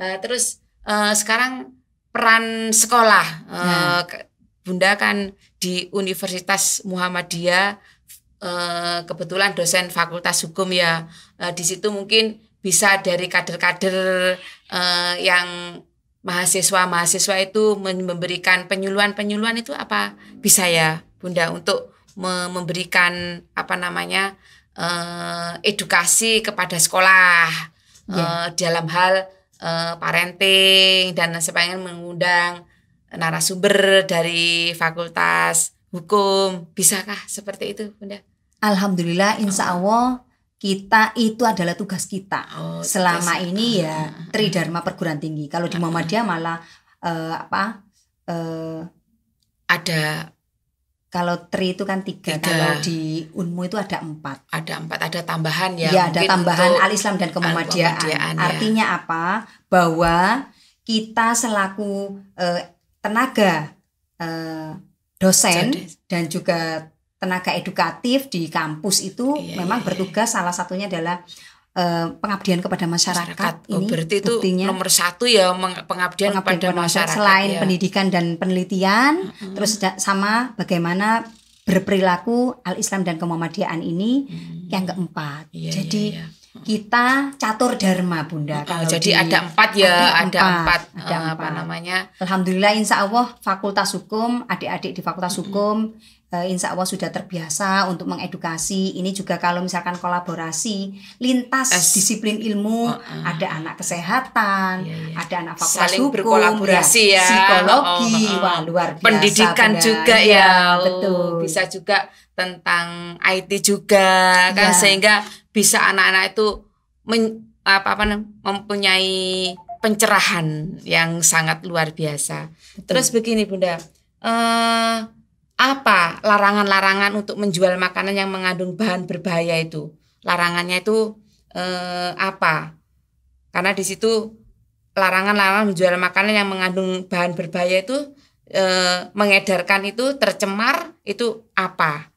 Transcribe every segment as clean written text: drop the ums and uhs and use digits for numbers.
Terus sekarang peran sekolah, Bunda kan di Universitas Muhammadiyah, kebetulan dosen Fakultas Hukum ya. Di situ mungkin bisa dari kader-kader yang mahasiswa itu memberikan penyuluhan itu apa bisa ya Bunda untuk memberikan edukasi kepada sekolah dalam hal parenting dan sebagainya, mengundang narasumber dari Fakultas Hukum. Bisakah seperti itu Bunda? Alhamdulillah, insya Allah kita itu adalah tugas kita selama ini ya Tridharma Perguruan Tinggi. Kalau di Muhammadiyah malah ada, kalau Tri itu kan 3. Kalau di Unmu itu ada 4. Ada tambahan ya. Ya, ada tambahan Al-Islam dan Kemuhammadiyaan. Artinya apa? Bahwa kita selaku tenaga dosen dan juga tenaga edukatif di kampus itu memang bertugas, salah satunya adalah pengabdian kepada masyarakat. Ini berarti itu buktinya, nomor 1 ya, pengabdian kepada masyarakat. Selain pendidikan dan penelitian, terus sama bagaimana berperilaku Al-Islam dan Kemuhammadiyaan ini yang keempat. Jadi kita catur dharma Bunda. Jadi ada 4 ya, ada 4. Alhamdulillah, insya Allah Fakultas Hukum, adik-adik di Fakultas Hukum insya Allah sudah terbiasa untuk mengedukasi. Ini juga kalau misalkan kolaborasi lintas disiplin ilmu, ada anak kesehatan, ada anak Fakultas saling Hukum, berkolaborasi psikologi, wah luar biasa. Pendidikan Bunda. Juga ya, betul. Bisa juga tentang IT juga kan, sehingga bisa anak-anak itu mempunyai pencerahan yang sangat luar biasa. Betul. Terus begini Bunda, apa larangan-larangan untuk menjual makanan yang mengandung bahan berbahaya itu? Larangannya itu apa? Karena di situ larangan-larangan menjual makanan yang mengandung bahan berbahaya itu, mengedarkan itu tercemar itu apa?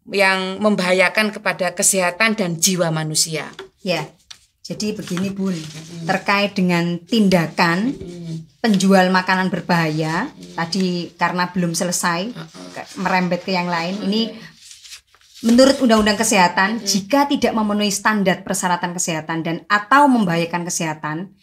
Yang membahayakan kepada kesehatan dan jiwa manusia. Ya. Jadi begini Bun, terkait dengan tindakan penjual makanan berbahaya tadi, karena belum selesai merembet ke yang lain. Ini menurut Undang-Undang Kesehatan, jika tidak memenuhi standar persyaratan kesehatan dan atau membahayakan kesehatan,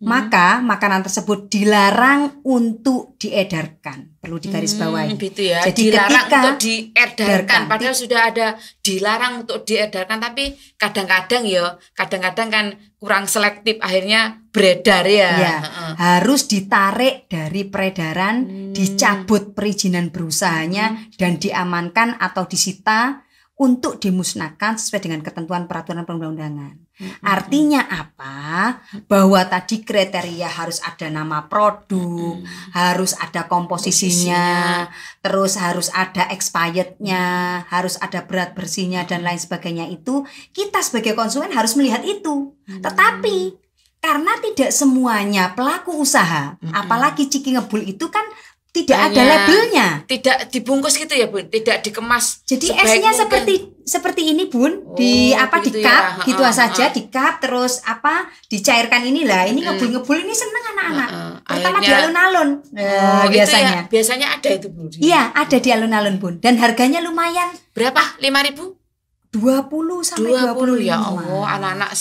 maka makanan tersebut dilarang untuk diedarkan. Perlu digarisbawahi. Gitu ya. Jadi dilarang ketika untuk diedarkan, padahal sudah ada dilarang untuk diedarkan, tapi kadang-kadang kan kurang selektif, akhirnya beredar ya. Harus ditarik dari peredaran, dicabut perizinan berusahanya dan diamankan atau disita untuk dimusnahkan sesuai dengan ketentuan peraturan perundang-undangan. Artinya apa? Bahwa tadi kriteria harus ada nama produk, harus ada komposisinya, terus harus ada expirednya, harus ada berat bersihnya dan lain sebagainya. Itu kita sebagai konsumen harus melihat itu. Tetapi karena tidak semuanya pelaku usaha, apalagi Ciki Ngebul itu kan tidak ada labelnya, tidak dibungkus gitu ya Bun, tidak dikemas. Jadi esnya seperti ini Bun, di cup gitu saja, di cup terus dicairkan inilah. Ini ngebul-ngebul ini seneng anak-anak, terutama di alun-alun. Biasanya. Biasanya ada itu Bun. Iya, ada di alun-alun Bun, dan harganya lumayan. Berapa? 5.000? 20 sampai 25. Ya Allah, anak-anak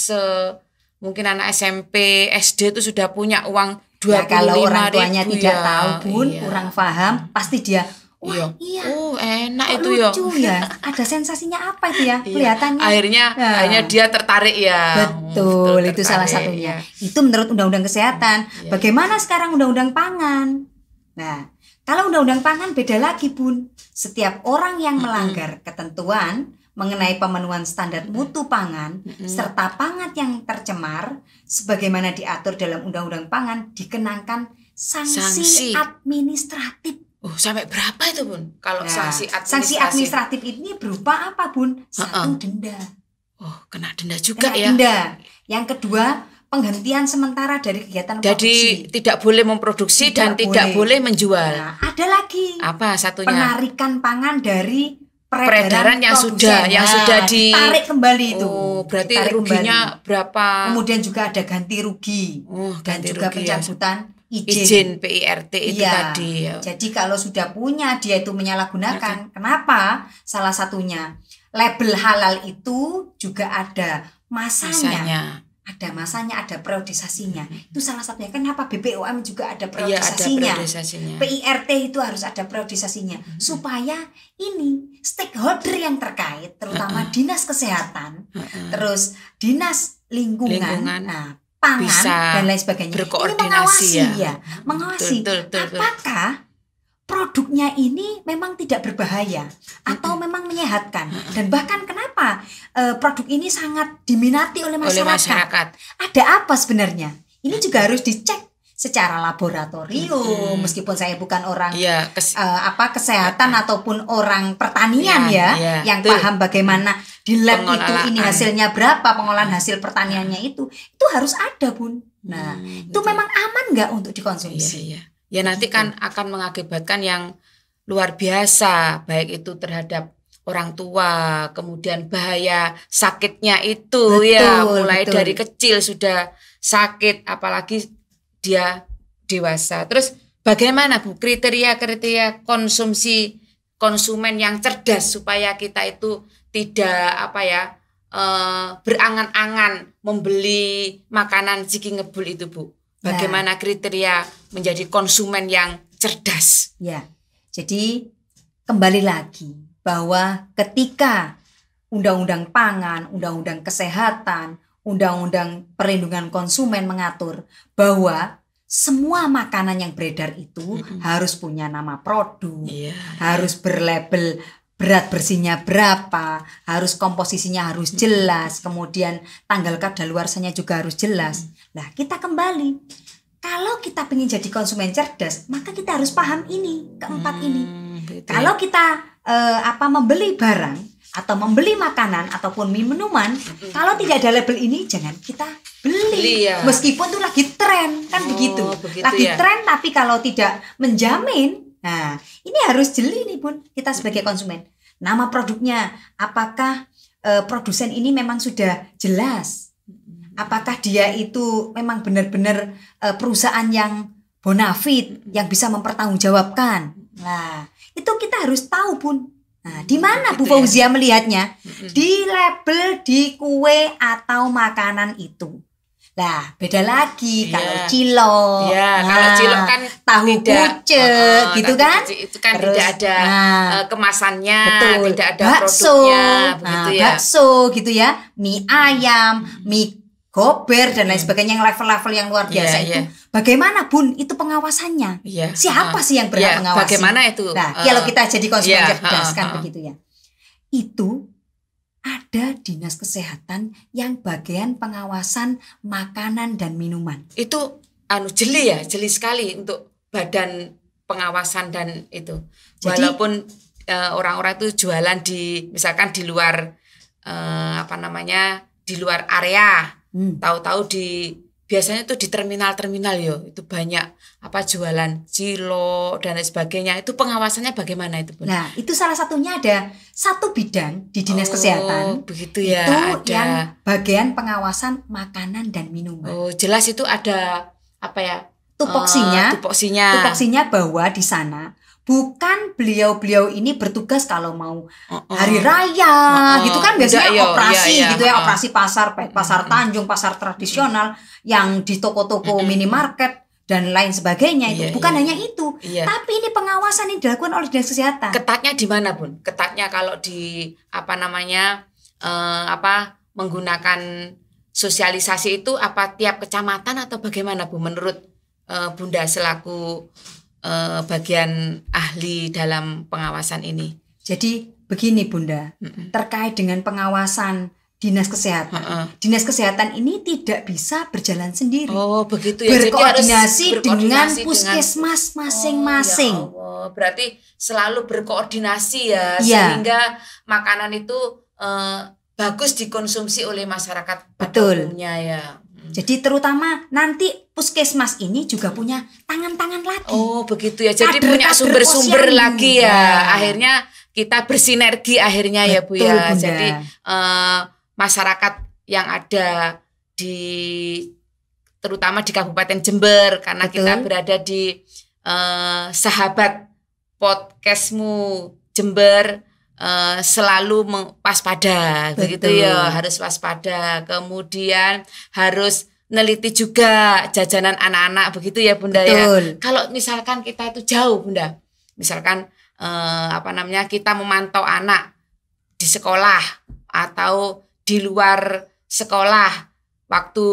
mungkin anak SMP, SD itu sudah punya uang 25.000. Kalau orang tuanya tidak tahu Bun, kurang paham, pasti dia enak kok itu lucu ya. Ada sensasinya apa itu ya kelihatannya. Akhirnya dia tertarik ya. Betul, itu salah satunya. Itu menurut Undang-Undang Kesehatan. Bagaimana sekarang Undang-Undang Pangan? Nah, kalau Undang-Undang Pangan beda lagi Bun. Setiap orang yang melanggar ketentuan mengenai pemenuhan standar mutu pangan serta pangan yang tercemar sebagaimana diatur dalam Undang-Undang Pangan dikenakan sanksi administratif. Sampai berapa itu Bun? Kalau sanksi administratif ini berupa apa Bun? 1, denda. Kena denda juga kena ya. Denda. Yang kedua, penghentian sementara dari kegiatan produksi. Jadi tidak boleh memproduksi tidak boleh menjual. Nah, ada lagi. Apa satunya? Penarikan pangan dari peredaran yang sudah ditarik kembali itu. Oh, berarti ditarik ruginya kembali. berapa? Kemudian juga ada ganti rugi. Dan juga pencabutan izin PIRT itu tadi ya. Jadi kalau sudah punya dia itu menyalahgunakan. Kenapa? Salah satunya label halal itu juga ada masanya. Ada masanya, ada periodisasinya. Itu salah satunya. Kenapa BPOM juga ada periodisasinya? PIRT itu harus ada periodisasinya. Supaya ini stakeholder yang terkait, terutama dinas kesehatan, terus dinas lingkungan, pangan bisa dan lain sebagainya. Ini mengawasi mengawasi. Betul. Apakah produknya ini memang tidak berbahaya atau memang menyehatkan, dan bahkan kenapa produk ini sangat diminati oleh masyarakat. Ada apa sebenarnya? Ini juga harus dicek secara laboratorium, meskipun saya bukan orang kesehatan ataupun orang pertanian yang paham bagaimana di lab itu ini hasilnya berapa, pengolahan hasil pertaniannya itu harus ada, Bun. Nah, itu memang aman nggak untuk dikonsumsi? Ya nanti kan akan mengakibatkan yang luar biasa, baik itu terhadap orang tua, kemudian bahaya sakitnya itu mulai dari kecil sudah sakit, apalagi dia dewasa. Terus bagaimana Bu kriteria konsumsi konsumen yang cerdas supaya kita itu tidak berangan-angan membeli makanan ciki ngebul itu, Bu? Bagaimana kriteria menjadi konsumen yang cerdas? Ya, jadi kembali lagi bahwa ketika Undang-Undang Pangan, Undang-Undang Kesehatan, Undang-Undang Perlindungan Konsumen mengatur bahwa semua makanan yang beredar itu harus punya nama produk, harus berlabel berat bersihnya berapa, harus komposisinya harus jelas, kemudian tanggal kadaluarsanya juga harus jelas. Nah, kita kembali, kalau kita ingin jadi konsumen cerdas, maka kita harus paham ini, keempat ini. Kalau kita membeli barang atau membeli makanan ataupun minuman, kalau tidak ada label ini jangan kita beli. Meskipun itu lagi tren, kan begitu. Lagi tren, tapi kalau tidak menjamin, nah ini harus jeli nih, Bun, kita sebagai konsumen. Nama produknya, apakah produsen ini memang sudah jelas? Apakah dia itu memang benar-benar perusahaan yang bonafit, yang bisa mempertanggungjawabkan? Nah, itu kita harus tahu, Bun. Nah, di mana Bu Fauzia melihatnya? Di label di kue atau makanan itu. Lah, beda lagi kalau cilok. Kalau cilok kan tahu kucek gitu kan? Itu kan terus, tidak ada kemasannya, tidak ada bakso, produknya, begitu ya. Bakso gitu ya, mie ayam, mie gober dan lain sebagainya, yang level-level yang luar biasa itu. Bagaimana, Bun, itu pengawasannya? Siapa sih yang berhak mengawasi? Bagaimana itu? Nah, kalau kita jadi konsumen cerdas kan begitu ya. Itu ada dinas kesehatan yang bagian pengawasan makanan dan minuman. Itu jeli sekali untuk badan pengawasan dan itu. Jadi, walaupun orang-orang itu jualan misalkan di luar di luar area. Tahu-tahu biasanya tuh di terminal-terminal itu banyak jualan cilok dan lain sebagainya. Itu pengawasannya bagaimana itu, Bun? Nah, itu salah satunya ada satu bidang di dinas kesehatan. Begitu ya. Itu ada yang bagian pengawasan makanan dan minuman. Jelas itu ada tupoksinya. Tupoksinya bahwa di sana bukan beliau-beliau ini bertugas kalau mau hari raya gitu kan, biasanya operasi operasi pasar Tanjung, pasar tradisional yang di toko-toko minimarket dan lain sebagainya itu. Bukan hanya itu, tapi ini pengawasan yang dilakukan oleh dinas kesehatan. Ketatnya di mana, Bun? Ketatnya kalau di menggunakan sosialisasi itu tiap kecamatan atau bagaimana, Bu, menurut Bunda selaku bagian ahli dalam pengawasan ini? Jadi begini, Bunda, terkait dengan pengawasan dinas kesehatan. Dinas kesehatan ini tidak bisa berjalan sendiri. Begitu ya. Berkoordinasi dengan puskesmas masing-masing. Berarti selalu berkoordinasi sehingga makanan itu bagus dikonsumsi oleh masyarakat pada umumnya ya. Jadi terutama nanti puskesmas ini juga punya tangan-tangan lagi. Begitu ya. Jadi punya sumber-sumber lagi ya. Akhirnya kita bersinergi akhirnya. Betul, ya Bu ya. Bunda. Jadi masyarakat yang ada di terutama di Kabupaten Jember, karena Betul. kita berada di sahabat podcastmu Jember, selalu waspada. Begitu ya, harus waspada. Kemudian harus neliti juga jajanan anak-anak, begitu ya Bunda. Betul. Ya. Kalau misalkan kita itu jauh Bunda, misalkan kita memantau anak di sekolah atau di luar sekolah, waktu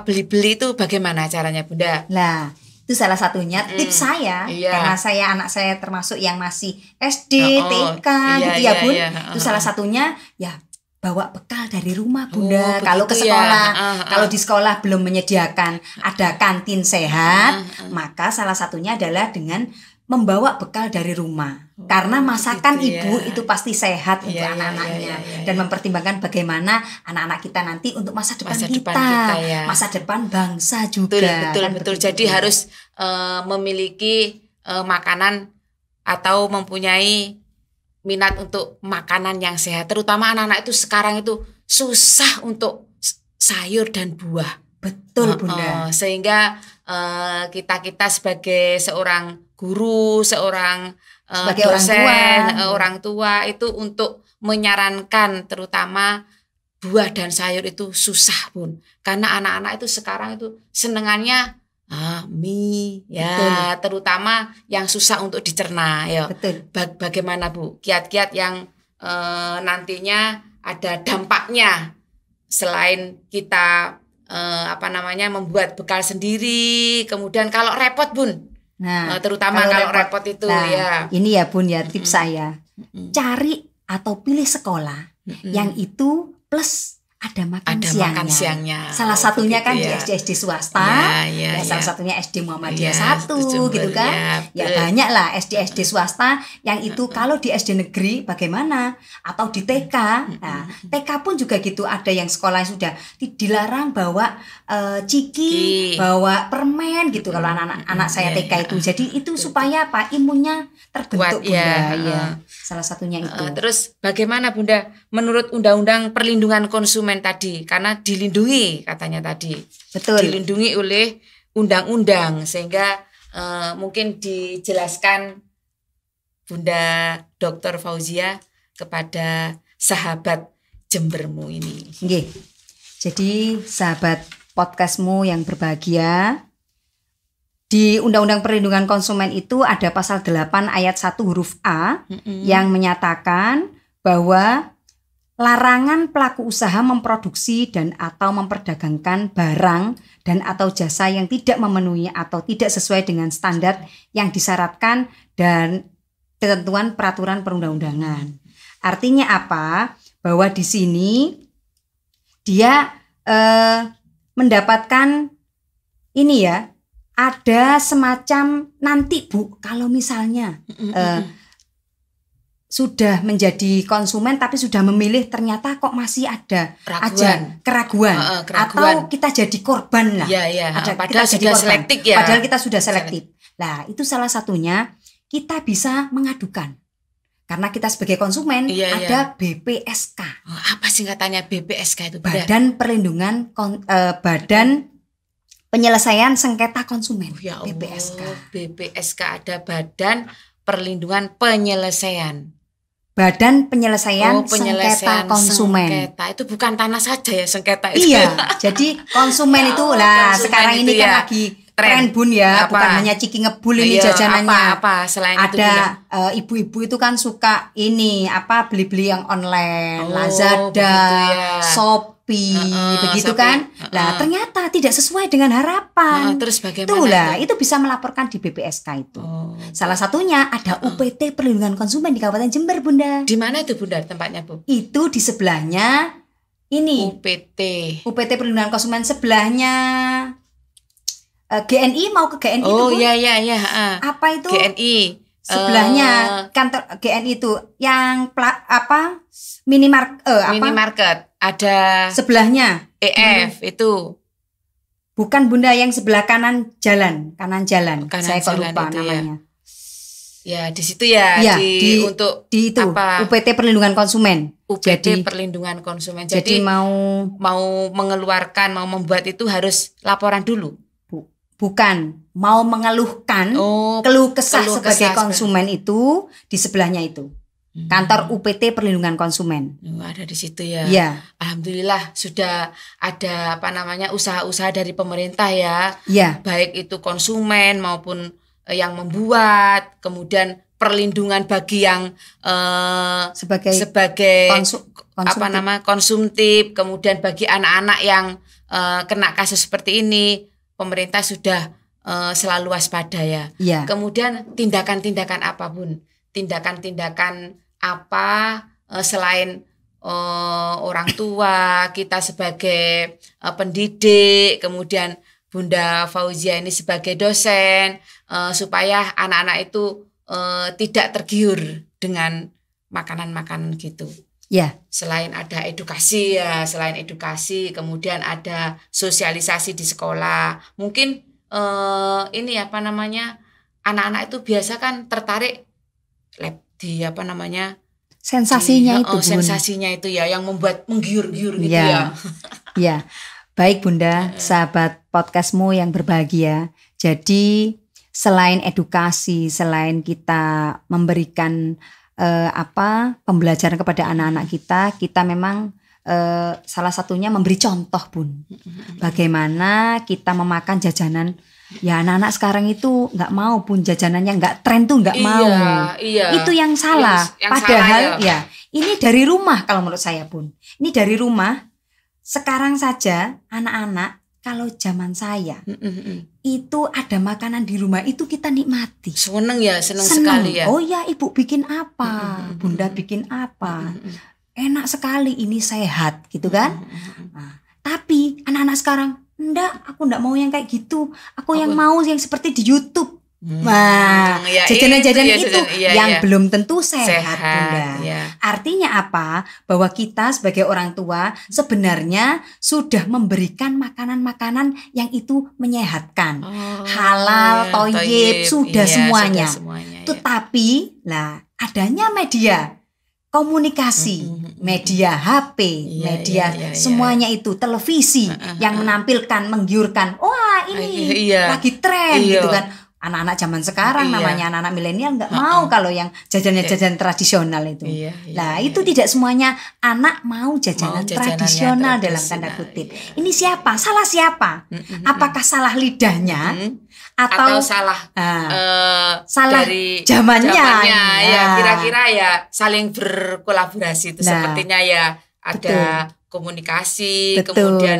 beli-beli itu bagaimana caranya Bunda? Nah, itu salah satunya tips saya, karena anak saya termasuk yang masih SD, TK gitu ya Bun. Itu salah satunya ya bawa bekal dari rumah Bunda. Kalau ke sekolah, kalau di sekolah belum menyediakan ada kantin sehat, maka salah satunya adalah dengan membawa bekal dari rumah. Karena masakan ibu itu pasti sehat untuk anak-anaknya. Dan mempertimbangkan bagaimana anak-anak kita nanti untuk masa depan kita, masa depan bangsa juga. Betul. Jadi harus memiliki makanan atau mempunyai minat untuk makanan yang sehat. Terutama anak-anak itu sekarang itu susah untuk sayur dan buah. Betul Bunda. Sehingga kita sebagai seorang guru, seorang dosen, orang tua itu untuk menyarankan terutama buah dan sayur itu susah Bun. Karena anak-anak itu sekarang itu senengannya mie ya. Betul. Terutama yang susah untuk dicerna ya. Betul. Bagaimana Bu kiat-kiat yang nantinya ada dampaknya selain kita membuat bekal sendiri, kemudian kalau repot Bun. Nah, terutama kalau repot itu ini ya Bun ya tips saya. Cari atau pilih sekolah yang itu plus ada makan siangnya. Salah satunya kan di SD swasta. Salah satunya SD Muhammadiyah 1 gitu kan. Ya banyak lah SD swasta yang itu. Kalau di SD negeri bagaimana? Atau di TK. Nah, TK pun juga gitu, ada yang sekolah yang sudah dilarang bawa ciki, bawa permen gitu kalau anak saya TK itu. Jadi itu supaya imunnya terbentuk Bunda. Salah satunya itu. Terus bagaimana Bunda menurut Undang-Undang Perlindungan Konsumen tadi, karena dilindungi katanya tadi. Betul. Dilindungi oleh undang-undang, sehingga mungkin dijelaskan Bunda Dr. Fauzia kepada sahabat Jembermu ini. Nggih. Jadi sahabat podcastmu yang berbahagia, di Undang-Undang Perlindungan Konsumen itu ada pasal 8 ayat 1 huruf A yang menyatakan bahwa larangan pelaku usaha memproduksi dan atau memperdagangkan barang dan atau jasa yang tidak memenuhi atau tidak sesuai dengan standar yang disyaratkan dan ketentuan peraturan perundang-undangan. Artinya apa? Bahwa di sini dia mendapatkan ini ya, ada semacam nanti Bu, kalau misalnya sudah menjadi konsumen tapi sudah memilih ternyata kok masih ada keraguan. Atau kita jadi korban lah. Padahal sudah selektif ya. Padahal kita sudah selektif. Nah, itu salah satunya kita bisa mengadukan. Karena kita sebagai konsumen ada BPSK. Apa singkatannya BPSK itu? Badan Perlindungan Badan Penyelesaian Sengketa Konsumen. BPSK. BPSK ada Badan Perlindungan Penyelesaian. Badan Penyelesaian Sengketa Konsumen. Sengketa itu bukan tanah saja ya sengketa itu. Iya, jadi konsumen itu lah sekarang ini kan lagi tren Bun ya, bukan hanya ciki ngebul ini jajanannya. Apa selain ada itu? Ada ibu-ibu itu kan suka ini beli-beli yang online, Lazada, Shopee, begitu Shopee. Kan? Lah ternyata tidak sesuai dengan harapan. Terus bagaimana? Itulah, itu bisa melaporkan di BPSK itu. Salah satunya ada UPT Perlindungan Konsumen di Kabupaten Jember, Bunda. Di mana itu Bunda tempatnya Bu? Itu di sebelahnya ini. UPT Perlindungan Konsumen sebelahnya GNI, mau ke GNI itu Bu? Iya. Apa itu? GNI. Sebelahnya kantor GNI itu yang minimarket. Ada sebelahnya EF itu. Bukan Bunda, yang sebelah kanan jalan. Saya kok lupa namanya. Ya di situ ya, Ya, untuk di itu apa? UPT Perlindungan Konsumen. UPT Perlindungan Konsumen. Jadi mau mengeluarkan, mau membuat itu harus laporan dulu. Bukan, mau mengeluhkan keluh kesah sebagai konsumen itu di sebelahnya itu. Kantor UPT Perlindungan Konsumen. Ada di situ ya. Ya. Alhamdulillah sudah ada usaha-usaha dari pemerintah ya. Ya. Baik itu konsumen maupun yang membuat, kemudian perlindungan bagi yang sebagai konsumtif, kemudian bagi anak-anak yang kena kasus seperti ini, pemerintah sudah selalu waspada ya. Kemudian tindakan-tindakan apapun, tindakan-tindakan apa selain orang tua, kita sebagai pendidik, kemudian Bunda Fauzia ini sebagai dosen, supaya anak-anak itu tidak tergiur dengan makanan-makanan gitu. Ya. Selain ada edukasi ya, kemudian ada sosialisasi di sekolah. Mungkin anak-anak itu biasa kan tertarik sensasinya itu ya, yang membuat menggiur-giur gitu ya. Ya. Baik Bunda, sahabat podcastmu yang berbahagia. Jadi selain edukasi, selain kita memberikan pembelajaran kepada anak-anak kita memang salah satunya memberi contoh Bun. Bagaimana kita memakan jajanan. Ya anak-anak sekarang itu nggak mau Bun, jajanannya nggak tren tuh nggak mau. Iya. Itu yang salah. Padahal ya ini dari rumah kalau menurut saya Bun. Ini dari rumah. Sekarang saja anak-anak kalau zaman saya itu ada makanan di rumah itu kita nikmati. Seneng sekali ya. Oh ya ibu bikin apa, bunda bikin apa, enak sekali ini sehat gitu kan. Nah, tapi anak-anak sekarang enggak, aku enggak mau yang kayak gitu. Aku yang mau yang seperti di YouTube. Nah, jajanan-jajanan itu yang belum tentu sehat Bunda. Ya. Artinya apa? Bahwa kita sebagai orang tua sebenarnya sudah memberikan makanan-makanan yang itu menyehatkan. Halal, toyib, sudah semuanya. Tetapi lah adanya media komunikasi, media HP, semuanya itu televisi yang menampilkan, menggiurkan. Wah, ini lagi tren gitu kan. Anak-anak zaman sekarang namanya anak-anak milenial nggak mau kalau yang jajanan tradisional itu. Nah itu tidak semuanya anak mau jajanan tradisional dalam tanda kutip. Ini siapa? Salah siapa? Apakah salah lidahnya atau salah dari zamannya? Ya kira-kira ya saling berkolaborasi itu sepertinya ya ada komunikasi, kemudian